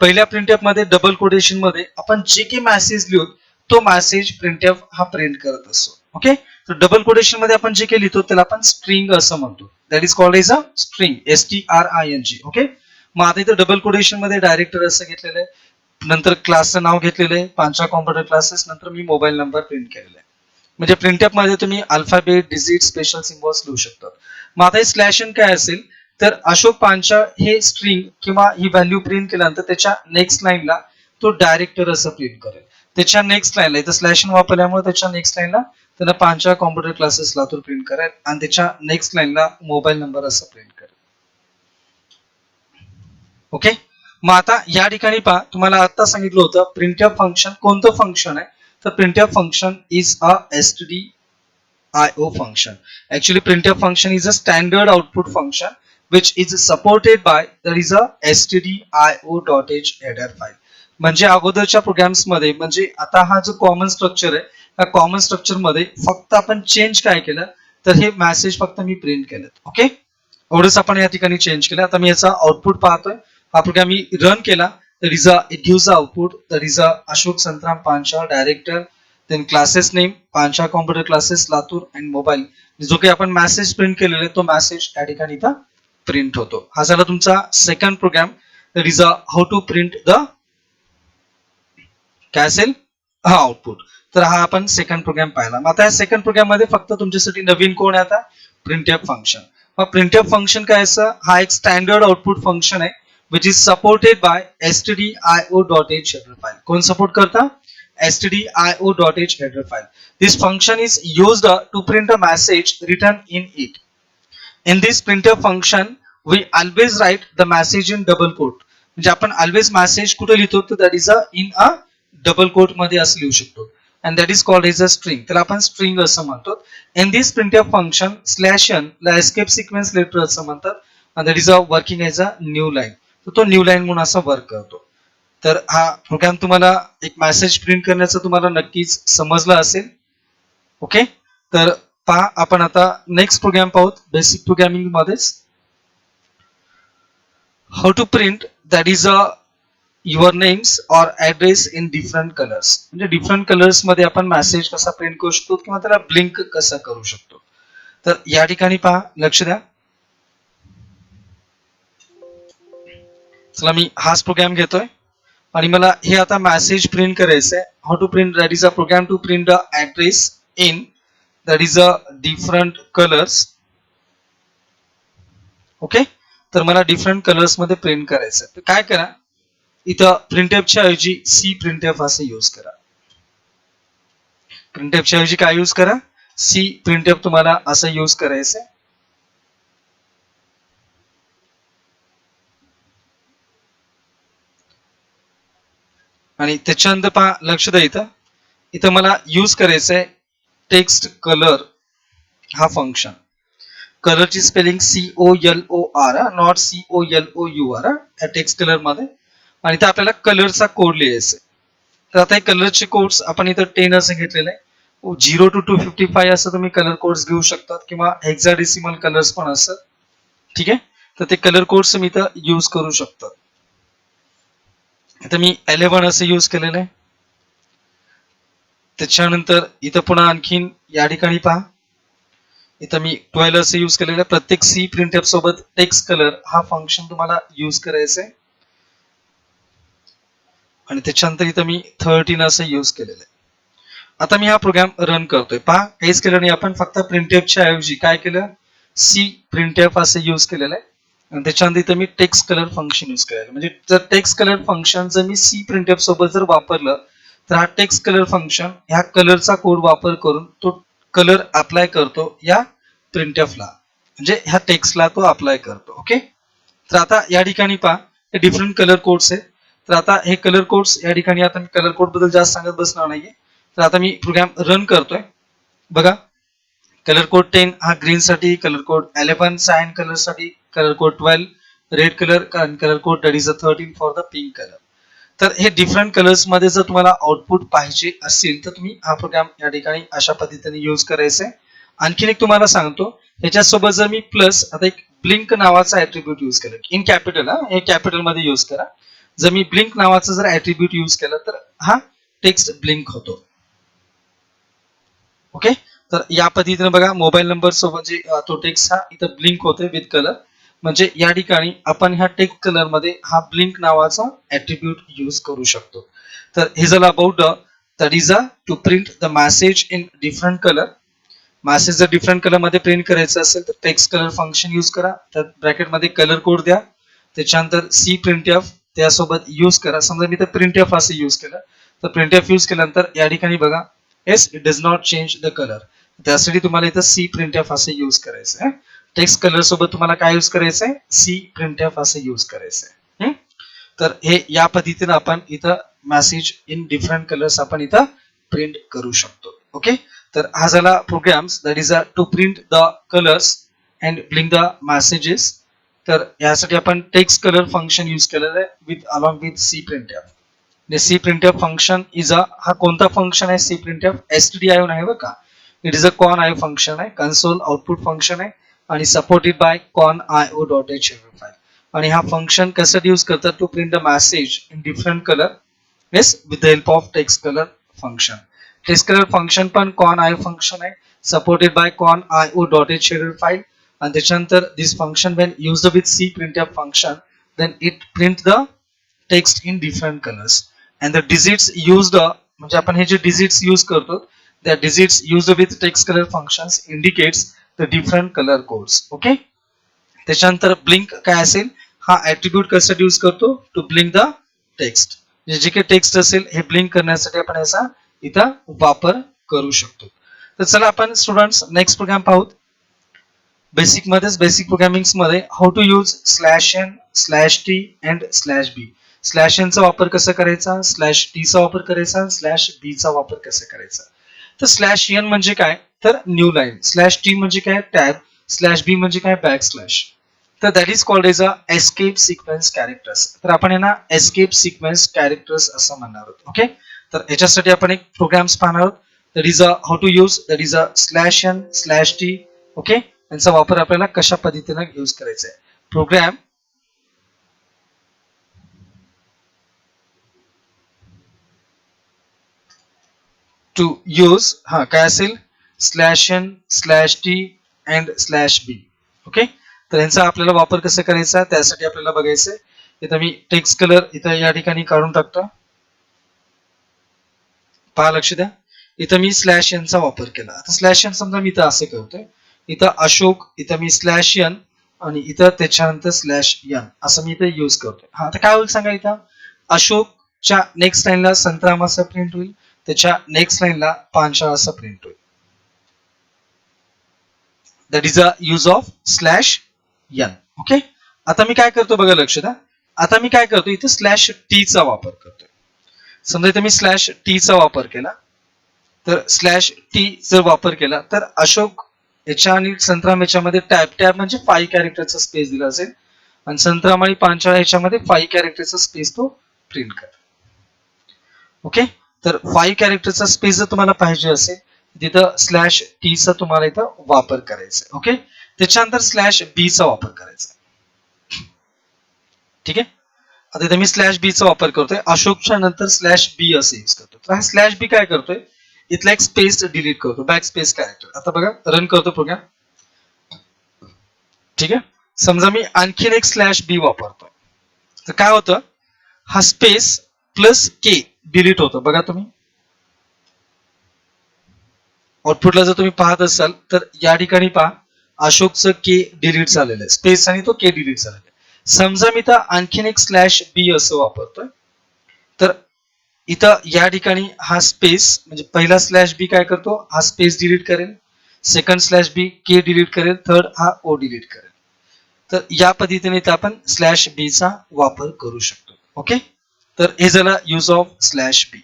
पहिल्या printf मध्ये डबल कोटेशन मध्ये आपण जे काही मेसेज लिहू तो मेसेज printf हा प्रिंट करत असतो. ओके. तर डबल कोटेशन मध्ये आपण जे काही लिहितो त्याला आपण स्ट्रिंग असं म्हणतो, that is called as a string, STRING. Okay. मग आता इथं डबल कोटेशन मध्ये डायरेक्टर असं घेतलेलं आहे, नंतर क्लासचं नाव घेतलेलं आहे, पांचाळ कॉम्प्युटर क्लासेस, नंतर मी मोबाईल नंबर प्रिंट केलेला आहे. म्हणजे printf मध्ये तुम्ही अल्फाबेट, डिजिट, स्पेशल सिम्बॉल्स लिहू शकता. मग आता हे /n काय असेल, तर अशोक पांचाळ हे स्ट्रिंग किंवा ही व्हॅल्यू प्रिंट केल्यानंतर त्याच्या नेक्स्ट लाईनला तो डायरेक्टर असं प्रिंट करेल. त्याच्या नेक्स्ट लाईनला इथं स्लॅश वापरल्यामुळे त्याच्या नेक्स्ट लाईनला त्यांना Panchal computer classes Latur print करेल आणि त्याच्या नेक्स्ट लाईनला मोबाईल नंबर असं प्रिंट करेल. ओके, मग आता या ठिकाणी पहा, तुम्हाला आता सांगितलं होतं प्रिंटफ फंक्शन कोणतं फंक्शन आहे, तर printf function is a stdio function. Actually printf function is a standard output function which is supported by there is a stdio.h header file. म्हणजे अगोदरच्या प्रोग्राम्स मध्ये, म्हणजे आता हा जो कॉमन स्ट्रक्चर आहे, या कॉमन स्ट्रक्चर मध्ये फक्त आपण चेंज काय केलं, तर हे मेसेज फक्त मी प्रिंट केलं. ओके, एवढंच आपण या ठिकाणी चेंज केलं. आता मी याचा आउटपुट पाहतोय, हा प्रोग्राम मी रन केला, तर इट गिव्स अ आउटपुट, तर is a Ashok Santaram Panchal director, then classes name Panchal computer classes Latur and mobile. जो काही आपण मेसेज प्रिंट केलेला आहे तो मेसेज या ठिकाणी इथं प्रिंट होतो. हा झाला तुमचा second program, that is a how to print the काय असेल हा आउटपुट. तर हा आपण सेकंड प्रोग्राम पाहिला. मग आता या सेकंड प्रोग्राम मध्ये फक्त तुमच्यासाठी नवीन कोण आहे आता, प्रिंटफ फंक्शन. मग प्रिंटफ फंक्शन काय असं, हा एक स्टँडर्ड आउटपुट फंक्शन आहे which is supported by stdio.h header file. कोण सपोर्ट करता, stdio.h header file. This function is used to print a message written in it. In this printf function we always write the message in double quote. म्हणजे आपण always message कुठे लिहितो, तर that is in a double quote मध्ये असं लिहू शकतो, and that is called as a string. त्याला आपण स्ट्रिंग असं म्हणतो. In this printf function /n ला एस्केप सिक्वेन्स लेटर असं म्हणतात, and that is working as a new line. तर तो न्यू लाईन म्हणून असा वर्क करतो. तर हा प्रोग्राम तुम्हाला एक मेसेज प्रिंट करण्याचं तुम्हाला नक्कीच समजला असेल. ओके, तर पहा आपण आता नेक्स्ट प्रोग्राम पाहूत बेसिक प्रोग्रामिंग मध्येच. How to print that is a your names or address in different colours. म्हणजे डिफरंट कलर्स मध्ये आपण मेसेज कसा प्रिंट करू शकतो किंवा त्याला ब्लिंक कसा करू शकतो. तर या ठिकाणी पहा, लक्ष द्या. चला मी हाच प्रोग्राम घेतोय आणि मला हे आता मेसेज प्रिंट करायचं आहे. How to print that is a program to print the address in that is a different colours. Okay, तर मला डिफरंट कलर्स मध्ये प्रिंट करायचं आहे. तर काय करा, इथं प्रिंटफच्या ऐवजी सी प्रिंटफ असं यूज करा. प्रिंटफच्या ऐवजी काय यूज करा, सी प्रिंटफ तुम्हाला असं यूज करायचंय. आणि त्याच्यानंतर पहा, लक्ष द्या, इथं इथं मला यूज करायचंय टेक्स्ट कलर हा फंक्शन. कलरची स्पेलिंग COLOR, नॉट COLOUR या टेक्स्ट कलर मध्ये. आणि इथं आपल्याला कलरचा कोड लिहायचा. तर आता हे कलरचे कोड्स आपण इथं 10 असं घेतलेलं आहे. 0 to 255 असं तुम्ही कलर कोड्स घेऊ शकतात, किंवा हेक्साडेसिमल कलर्स पण असतात. ठीक आहे, तर ते कलर कोड्स मी इथं यूज करू शकतो. इथं मी 11 असं यूज केलेलं आहे. त्याच्यानंतर इथं पुन्हा आणखीन या ठिकाणी पहा, इथं मी 12 असं यूज केलेलं आहे. प्रत्येक सी प्रिंटफ सोबत टेक्स्ट कलर हा फंक्शन तुम्हाला यूज करायचं आहे. आणि त्याच्यानंतर इथं मी 13 असं यूज केलेलं आहे. आता मी हा प्रोग्राम रन करतोय. पहा, काहीच केलं नाही आपण, फक्त प्रिंटफच्या ऐवजी काय केलं, सी प्रिंटफ असं यूज केलेलं आहे. आणि त्याच्यानंतर इथं मी टेक्स्ट कलर फंक्शन यूज केलेलं. म्हणजे जर टेक्स्ट कलर फंक्शन जर मी सी प्रिंटफ सोबत जर वापरलं, तर हा टेक्स्ट कलर फंक्शन ह्या कलरचा कोड वापर करून तो कलर अप्लाय करतो या प्रिंटफला, म्हणजे ह्या टेक्स्टला तो अप्लाय करतो. ओके, तर आता या ठिकाणी पहा, हे डिफरंट कलर कोड्स आहेत. तर आता हे कलर कोड्स या ठिकाणी, आता मी कलर कोड बद्दल जास्त सांगत बसणार नाहीये. तर आता मी प्रोग्राम रन करतोय. बघा, कलर कोड 10 हा ग्रीन साठी, कलर कोड 11 सायन कलर साठी, colour code 12 red colour, colour code that is 13 for the pink colour. तर हे डिफरंट कलर्स मध्ये जर तुम्हाला आउटपुट पाहिजे असेल, तर तुम्ही हा प्रोग्राम या ठिकाणी अशा पद्धतीने यूज करायचा आहे. आणखीन एक तुम्हाला सांगतो, ह्याच्यासोबत जर मी प्लस आता एक ब्लिंक नावाचा ऍट्रिब्यूट यूज केलं, इन कॅपिटल, हे कॅपिटल मध्ये यूज करा. जर मी ब्लिंक नावाचा जर ऍट्रिब्यूट यूज केला, तर हा टेक्स्ट ब्लिंक होतो. ओके, तर या पद्धतीने बघा, मोबाईल नंबर सोबत जे तो टेक्स्ट हा इथं ब्लिंक होतोय विथ कलर. म्हणजे या ठिकाणी आपण ह्या टेक्स्ट कलर मध्ये हा ब्लिंक नावाचा ऍट्रिब्यूट यूज करू शकतो. तर हे झालं about that is to print the message in different colour. Message जर डिफरंट कलर मध्ये प्रिंट करायचं असेल तर टेक्स्ट कलर फंक्शन यूज करा, तर ब्रॅकेट मध्ये कलर कोड द्या, त्याच्यानंतर सी प्रिंटफ त्यासोबत यूज करा. समजा मी तर प्रिंटफ असं यूज केलं, तर प्रिंटफ यूज केल्यानंतर या ठिकाणी बघा yes it does not change the colour, त्यासाठी तुम्हाला इथं सी प्रिंटफ असं यूज करायचं आहे. टेक्स्ट कलर सोबत तुम्हाला काय यूज करायचंय, सी प्रिंटफ असं यूज करायचंय. तर हे या पद्धतीने आपण इथं मेसेज इन डिफरंट कलर्स आपण इथं प्रिंट करू शकतो. ओके, तर हा झाला programs that is to print the colours and blink the messages. तर यासाठी आपण टेक्स्ट कलर फंक्शन यूज केलेलं आहे with along with C printf. C printf function is हा कोणता फंक्शन आहे, सी प्रिंटफ stdio नाही बरं का, it is a corn I function आहे, कन्सोल आउटपुट फंक्शन आहे आणि supported by con io.h file. आणि हा फंक्शन कशासाठी यूज करतात, to print the message in different colour yes with the help of text colour function. Text colour function पण con I function आहे, supported by con io.h file. आणि त्याच्यानंतर this function when used with C printf function then it print the text in different colours and the digits used, म्हणजे आपण हे जे digits use करतो त्या digits used with text colour functions indicates the different colour codes. Okay, त्याच्यानंतर blink काय असेल, हा ऍट्रिब्यूट कशासाठी यूज करतो, टू ब्लिंक द टेक्स्ट, जे काही टेक्स्ट असेल हे ब्लिंक करण्यासाठी आपण याचा इथं वापर करू शकतो. तर चला आपण स्टुडंट्स नेक्स्ट प्रोग्राम पाहूत. बेसिक मध्येच बेसिक प्रोग्रामिंग मध्ये how to use /n /t and /b. /n चा वापर कसा करायचा, /t चा वापर करायचा, /b चा वापर कसा करायचा. तर /n म्हणजे काय, तर न्यू लाईन, /t म्हणजे काय टॅब, /b म्हणजे काय बॅकस्लॅश. तर that is called as a escape sequence characters. तर आपण यांना एस्केप सिक्वेन्स कॅरेक्टर्स असं म्हणणार आहोत. ओके, तर याच्यासाठी आपण एक प्रोग्राम्स पाहणार आहोत. That is a how to use, that is a /n /t. Okay, यांचा वापर आपल्याला कशा पद्धतीने यूज करायचा आहे. प्रोग्राम टू यूज हा काय असेल, /n /t and /b. Okay, तर यांचा आपल्याला वापर कसा करायचा त्यासाठी आपल्याला बघायचंय. इथं मी टेक्स्ट कलर इथं या ठिकाणी काढून टाकतो, पहा लक्ष द्या. इथं मी /n चा वापर केला. आता /n समजा मी इथं असं करतोय, इथं अशोक, इथं मी /n आणि इथं त्याच्यानंतर /n असं मी इथं यूज करतोय. हा, आता काय होईल सांगा, इथं अशोकच्या नेक्स्ट लाईनला संतराम असं प्रिंट होईल, त्याच्या नेक्स्ट लाईनला पांचाळ असं प्रिंट होईल. That is a use of /n. Okay, आता मी काय करतो बघा लक्ष द्या. आता मी काय करतो, इथे /t चा वापर करतोय. समजा इथे मी /t चा वापर केला, तर /t जर वापर केला तर अशोक याच्या आणि संतराम याच्यामध्ये टॅब म्हणजे 5 कॅरेक्टरचा स्पेस दिला असेल आणि संतराम आणि पांचाळ याच्यामध्ये 5 कॅरेक्टरचा स्पेस तो प्रिंट करेल. ओके, तर 5 कॅरेक्टरचा स्पेस जर तुम्हाला पाहिजे असेल तिथं /t चा तुम्हाला इथं वापर करायचा. ओके, त्याच्यानंतर /b चा वापर करायचा. ठीक आहे, आता इथे मी /b चा वापर करतोय, अशोकच्या नंतर /b असं यूज करतो. तर हा /b काय करतोय, इथला एक स्पेस डिलीट करतो, बॅक स्पेस कॅरेक्टर. आता बघा रन करतो प्रोग्राम. ठीक आहे, समजा मी आणखीन एक /b वापरतो, तर काय होतं, हा स्पेस +k डिलीट होतो. बघा तुम्ही आउटपुटला जर तुम्ही पाहत असाल तर या ठिकाणी पहा अशोकचं k डिलीट झालेलं आहे, स्पेस आणि तो k डिलीट झालेला आहे. समजा मी तर आणखीन एक /b असं वापरतोय, तर इथं या ठिकाणी हा स्पेस म्हणजे पहिला /b काय करतो, हा स्पेस डिलीट करेल, सेकंड /b k डिलीट करेल, थर्ड हा o डिलीट करेल. तर या पद्धतीने इथं आपण /b चा वापर करू शकतो. ओके, तर हे झालं यूज ऑफ /b.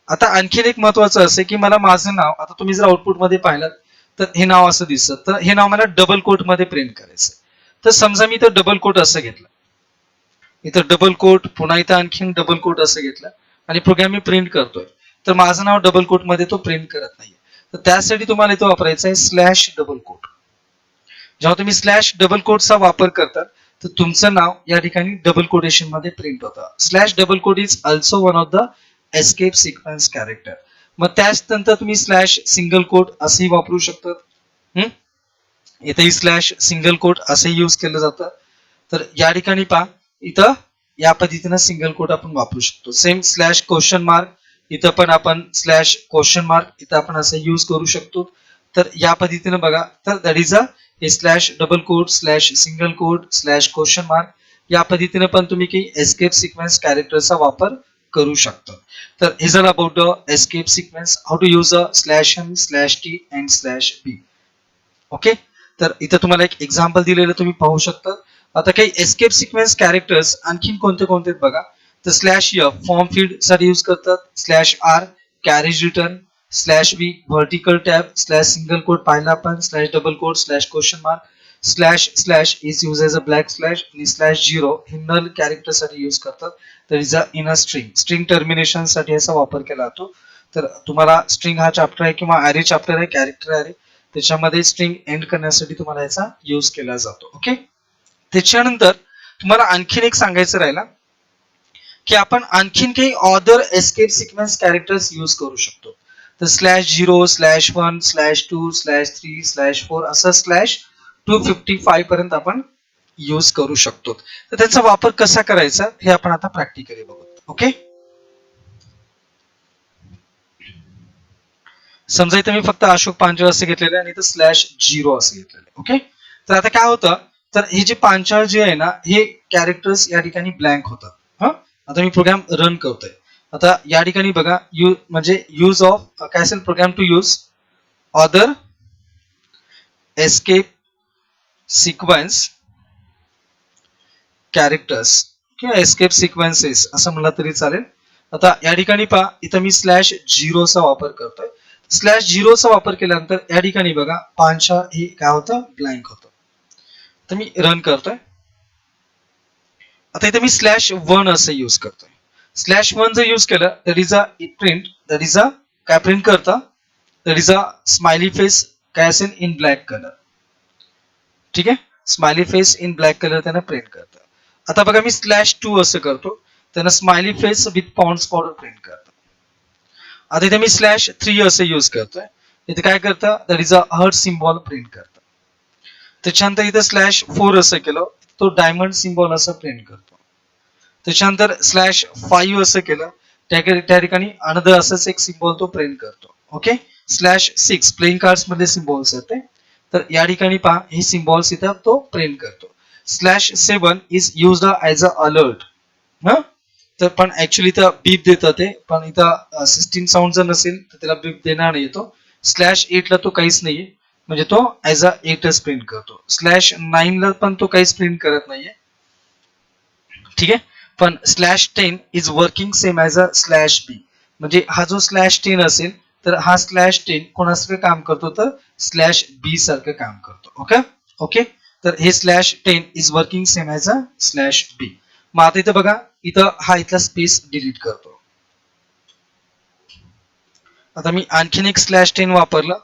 आता आणखीन एक महत्वाचं असं की मला माझं नाव, आता तुम्ही जर आउटपुट मध्ये पाहिलं तर हे नाव असं दिसतं, तर हे नाव मला डबल कोट मध्ये प्रिंट करायचं. तर समजा मी इथं डबल कोट असं घेतलं, इथं डबल कोट, पुन्हा इथं आणखीन डबल कोट असं घेतलं आणि प्रोग्राम मी प्रिंट करतोय, तर माझं नाव डबल कोट मध्ये तो प्रिंट करत नाहीये. तर त्यासाठी तुम्हाला इथं वापरायचं आहे /डबल कोट. जेव्हा तुम्ही /डबल कोटचा वापर करतात तर तुमचं नाव या ठिकाणी डबल कोटेशन मध्ये प्रिंट होतं. /Double quote is also one of the escape sequence character. मग त्यानंतर तुम्ही /सिंगल कोट असंही वापरू शकतात. इथेही /सिंगल कोट असंही यूज केलं जातं. तर या ठिकाणी पहा, इथं या पद्धतीनं सिंगल कोट आपण वापरू शकतो. सेम /क्वेश्चन मार्क, इथं पण आपण /क्वेश्चन मार्क इथं आपण असं यूज करू शकतो. तर या पद्धतीने बघा, तर दॅट इज अ हे slash double quote slash single quote slash question mark या पद्धतीने पण तुम्ही काही एस्केप सिक्वेन्स कॅरेक्टरचा वापर करू शकता. तर हे झालं about the escape sequence, how to use a slash M slash T and slash B. Okay, तर इथं तुम्हाला एक एक्झाम्पल दिलेलं तुम्ही पाहू शकता. आता काही एस्केप सिक्वेन्स कॅरेक्टर्स आणखीन कोणते कोणते बघा, तर स्लॅश एफ फॉर्म फीड साठी यूज करतात, slash R carriage return, slash V vertical tab, slash single quote पाहिला आपण, slash double quote slash question mark, slash slash is use as a black slash आणि स्लॅश झिरो हे null character साठी use करतात. तर is a in a string, string termination साठी याचा वापर केला जातो. तर तुम्हाला स्ट्रिंग हा चॅप्टर आहे किंवा ॲरे चॅप्टर आहे, कॅरेक्टर ॲरे, त्याच्यामध्ये स्ट्रिंग एंड करण्यासाठी तुम्हाला याचा यूज केला जातो. ओके, त्याच्यानंतर तुम्हाला आणखीन एक सांगायचं राहिला की आपण आणखीन काही other escape sequence characters use करू शकतो. तर slash zero slash one slash two slash three slash four असं स्लॅश 255 पर्यंत आपण यूज करू शकतो. तर त्याचा वापर कसा करायचा हे आपण आता प्रॅक्टिकली बघू. ओके, समजा इथे मी फक्त अशोक पांचाळ असे घेतलेले आणि इथं स्लॅश झिरो असे घेतलेले. ओके, तर आता काय होतं, तर हे जे पांचाळ जे आहे ना हे कॅरेक्टर्स या ठिकाणी ब्लँक होतात. हा, आता मी प्रोग्राम रन करतोय. आता या ठिकाणी बघा म्हणजे यूज ऑफ काय असेल program to use other escape sequence characters किंवा एस्केप सिक्वेन्सेस असं म्हणलं तरी चालेल. आता या ठिकाणी पहा, इथं मी स्लॅश झिरोचा वापर करतोय. स्लॅश झिरोचा वापर केल्यानंतर या ठिकाणी बघा पांचा हे काय होतं, ब्लँक होतं. तर मी रन करतोय. आता इथे मी स्लॅश वन असं यूज करतोय. स्लॅश वन जर यूज केलं that is a print, that is a काय प्रिंट करतं, that is a smiley face काय असेल इन ब्लॅक कलर. ठीक आहे, smiley face in black colour त्यांना प्रिंट करतं. आता बघा मी स्लॅश टू असं करतो, त्यांना smiley face with Pond's powder print करतं. आता इथे मी स्लॅश थ्री असं यूज करतोय, इथे काय करतं, that is a heart symbol print करतं. त्याच्यानंतर इथे स्लॅश फोर असं केलं, तो डायमंड सिम्बॉल असं प्रिंट करतो. त्याच्यानंतर स्लॅश फाईव्ह असं केलं, त्या ठिकाणी अनदर असंच एक सिम्बॉल तो प्रिंट करतो. Okay, slash six playing cards मध्ये सिम्बॉल्स येते, तर या ठिकाणी पहा हे सिम्बॉल्स इथं तो प्रिंट करतो. Slash seven is used as a alert. हा, तर पण ऍक्च्युली इथं बीप देतं ते, पण इथं सिस्टीम साऊंड जर नसेल तर त्याला बीप देणार नाही येतो. स्लॅश एटला तो काहीच नाहीये, म्हणजे तो ऍज अ एटच प्रिंट करतो. स्लॅश नाईनला पण तो काहीच प्रिंट करत नाहीये. ठीक आहे, पण slash ten is working same as a slash b, म्हणजे हा जो स्लॅश टेन असेल तर हा स्लॅश टेन कोणासारखं काम करतो, तर स्लॅश बी सारखं काम करतो. ओके ओके, तर हे slash ten is working same as a slash b. मग आता इथं बघा, इथं हा इथला स्पेस डिलीट करतो. आता मी आणखीन एक स्लॅश टेन वापरलं,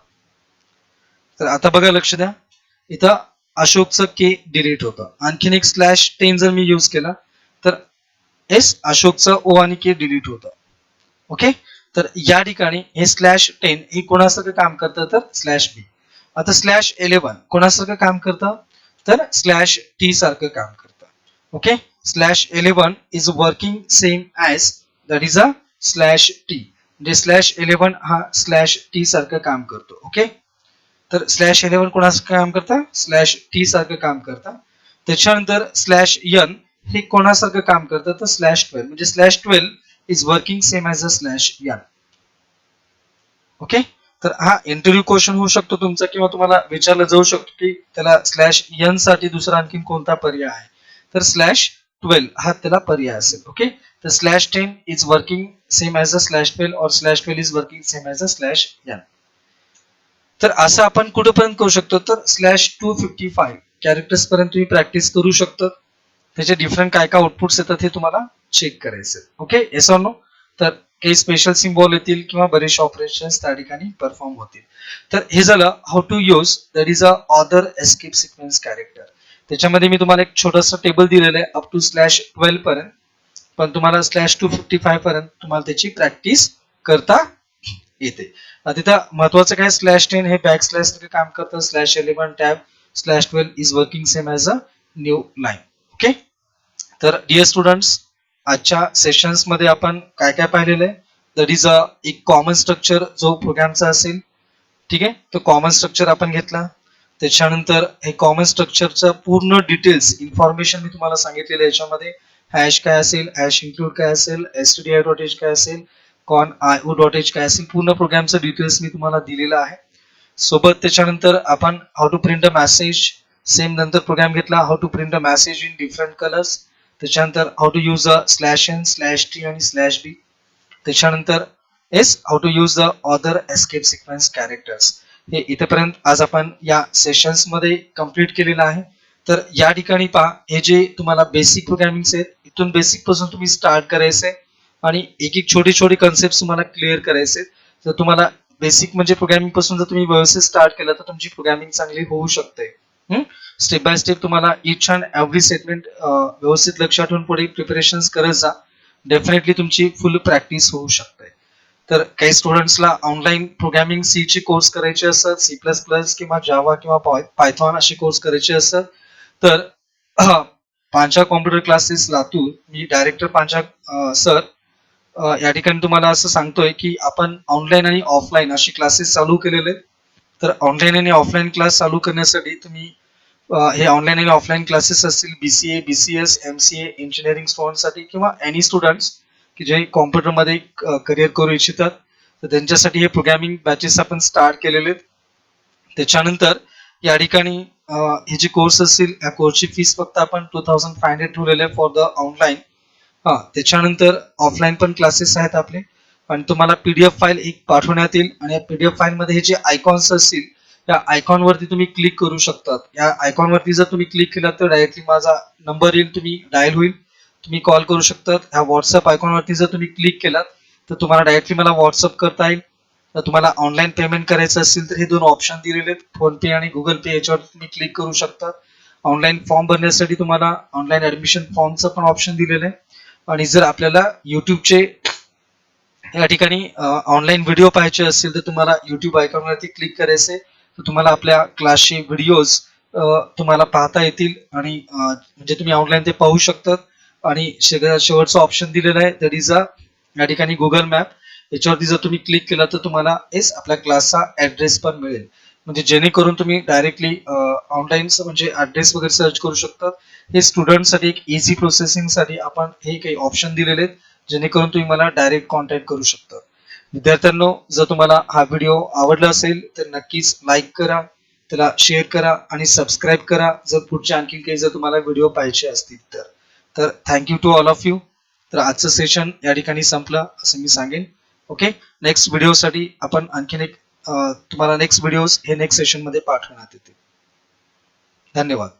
तर आता बघा लक्ष द्या, इथं अशोकचं के डिलीट होतं. आणखीन एक स्लॅश टेन जर मी यूज केला तर एस अशोकचं ओ आणि के डिलीट होतं. ओके, तर या ठिकाणी हे स्लॅश टेन हे कोणासारखं काम करतं, तर स्लॅश बी. आता स्लॅश 11 कोणासारखं काम करतं, तर स्लॅश टी सारखं काम करतं. Okay, slash 11 is working same as that is a slash T, म्हणजे स्लॅश 11 हा स्लॅश टी सारखं काम करतो. ओके, तर स्लॅश 11 कोणासारखं काम करतं, स्लॅश टी सारखं काम करतं. त्याच्यानंतर स्लॅश यन हे कोणासारखं काम करतं, तर स्लॅश 12, म्हणजे slash 12 is working same as a slash N. Okay, तर हा इंटरव्ह्यू क्वेश्चन होऊ शकतो तुमचा, किंवा तुम्हाला विचारलं जाऊ शकतो की त्याला स्लॅश यन साठी दुसरा आणखीन कोणता पर्याय आहे, तर स्लॅश 12 हा त्याला पर्याय असेल. ओके, तर slash 10 is working same as a slash 12 और slash 12 is working same as a slash N. तर असं आपण कुठेपर्यंत करू शकतो, तर स्लॅश 255 कॅरेक्टर्स पर्यंत तुम्ही प्रॅक्टिस करू शकता. त्याचे डिफरंट काय काय आउटपुट्स येतात हे तुम्हाला चेक करायचं. ओके, येस ऑर नो, तर काही स्पेशल सिम्बॉल येतील किंवा बरेचसे ऑपरेशन्स त्या ठिकाणी परफॉर्म होतील. तर हे झालं how to use that is a other escape sequence character. त्याच्यामध्ये मी तुम्हाला एक छोटंसं टेबल दिलेलं आहे अप टू स्लॅश 12 पर्यंत, पण तुम्हाला स्लॅश 255 पर्यंत तुम्हाला त्याची प्रॅक्टिस करता येते. तिथं महत्वाचं काय, स्लॅश 10 हे बॅक स्लॅश काम करतं, slash 11 tab, slash 12 is working same as a new line. Okay, तर डिअर स्टुडंट्स, आजच्या सेशन्स मध्ये आपण काय काय पाहिलेलं आहे, दॅट इज अ एक कॉमन स्ट्रक्चर जो प्रोग्रामचा असेल, ठीक आहे. तो कॉमन स्ट्रक्चर आपण घेतला. त्याच्यानंतर हे कॉमन स्ट्रक्चरचं पूर्ण डिटेल्स इन्फॉर्मेशन मी तुम्हाला सांगितलेलं याच्यामध्ये. हॅश काय असेल, हॅश इन्क्लूड काय असेल, stdio.h काय असेल, con.io.h काय असेल, पूर्ण प्रोग्रामचं डिटेल्स मी तुम्हाला दिलेलं आहे. सोबत त्याच्यानंतर आपण how to print a message, same नंतर प्रोग्राम घेतला how to print a message in different colours. त्याच्यानंतर how to use a /n /t आणि /b. त्याच्यानंतर how to use the other escape sequence characters. हे इथेपर्यंत आज आपण या सेशन्स मध्ये कम्प्लीट केलेलं आहे. तर या ठिकाणी पहा, हे जे तुम्हाला बेसिक प्रोग्रामिंग आहेत, इथून बेसिक पासून तुम्ही स्टार्ट करायचंय आणि एक एक छोटी छोटी कन्सेप्ट तुम्हाला क्लिअर करायचे. तर तुम्हाला बेसिक म्हणजे प्रोग्रामिंग पासून जर तुम्ही व्यवस्थित स्टार्ट केलं तर तुमची प्रोग्रामिंग चांगली होऊ शकते. स्टेप बाय स्टेप तुम्हाला इच अँड एव्हरी सेगमेंट व्यवस्थित लक्षात ठेवून पुढे प्रिपरेशन करत जा. डेफिनेटली तुमची फुल प्रॅक्टिस होऊ शकते. तर काही स्टुडंट्सला ऑनलाईन प्रोग्रामिंग सी चे कोर्स करायचे असतात, C++ किंवा जावा किंवा पायथॉन असे कोर्स करायचे असतात, तर पांचा कॉम्प्युटर क्लासेस लातूर, मी डायरेक्टर पांचा सर, या ठिकाणी तुम्हाला असं सांगतोय की आपण ऑनलाईन आणि ऑफलाईन अशी क्लासेस चालू केलेले. तर ऑनलाईन आणि ऑफलाईन क्लास चालू करण्यासाठी तुम्ही हे ऑनलाईन आणि ऑफलाईन क्लासेस असतील BCA, BCS, MCA इंजिनिअरिंग स्टुडंटसाठी किंवा एनी स्टुडंट्स की जे कॉम्प्युटरमध्ये करिअर करू इच्छितात, तर त्यांच्यासाठी हे प्रोग्रामिंग बॅचेस आपण स्टार्ट केलेले. त्याच्यानंतर या ठिकाणी हे जे कोर्स असतील या कोर्सची फीस फक्त आपण 2500 ठेवलेले आहे फॉर द ऑनलाईन. त्याच्यानंतर ऑफलाईन पण क्लासेस आहेत आपले आणि तुम्हाला PDF फाईल एक पाठवण्यात येईल आणि या PDF फाईल मध्ये हे जे आयकॉन्स असतील त्या आयकॉन वरती तुम्ही क्लिक करू शकतात. या आयकॉन वरती जर तुम्ही क्लिक केलं तर डायरेक्टली माझा नंबर येईल, तुम्ही डायल होईल, तुम्ही कॉल करू शकतात. ह्या व्हॉट्सअप आयकॉन वरती जर तुम्ही क्लिक केलात तर तुम्हाला डायरेक्टली मला व्हॉट्सअप करता येईल. तर तुम्हाला ऑनलाईन पेमेंट करायचं असेल तर हे दोन ऑप्शन दिलेले आहेत, फोन पे आणि गुगल पे, याच्यावर तुम्ही क्लिक करू शकता. ऑनलाईन फॉर्म भरण्यासाठी तुम्हाला ऑनलाईन ऍडमिशन फॉर्मचं पण ऑप्शन दिलेलं आहे. आणि जर आपल्याला युट्यूबचे या ठिकाणी ऑनलाईन व्हिडिओ पाहायचे असतील तर तुम्हाला युट्यूब आयकॉनवरती क्लिक करायचे, तर तुम्हाला आपल्या क्लासचे व्हिडिओज तुम्हाला पाहता येतील आणि म्हणजे तुम्ही ऑनलाईन ते पाहू शकतात. आणि शेवटचं ऑप्शन दिलेलं आहे दॅट इज या ठिकाणी गुगल मॅप. याच्यावरती जर तुम्ही क्लिक केलं तर तुम्हाला आपल्या क्लासचा ऍड्रेस पण मिळेल, म्हणजे जेणेकरून तुम्ही डायरेक्टली ऑनलाईन म्हणजे ऍड्रेस वगैरे सर्च करू शकतात. हे स्टुडंटसाठी एक इझी प्रोसेसिंगसाठी आपण हे काही ऑप्शन दिलेले आहेत, जेणेकरून तुम्ही मला डायरेक्ट कॉन्टॅक्ट करू शकता. विद्यार्थ्यांनो, जर तुम्हाला हा व्हिडिओ आवडला असेल तर नक्कीच लाईक करा, त्याला शेअर करा आणि सबस्क्राईब करा जर पुढचे आणखी काही जर तुम्हाला व्हिडिओ पाहिजे असतील तर. तर thank you to all of you. तर आजचं सेशन या ठिकाणी संपलं असं मी सांगेन. ओके, नेक्स्ट व्हिडिओसाठी आपण आणखीन एक तुम्हाला नेक्स्ट व्हिडिओज हे नेक्स्ट सेशन मध्ये पाठवण्यात येतील. धन्यवाद.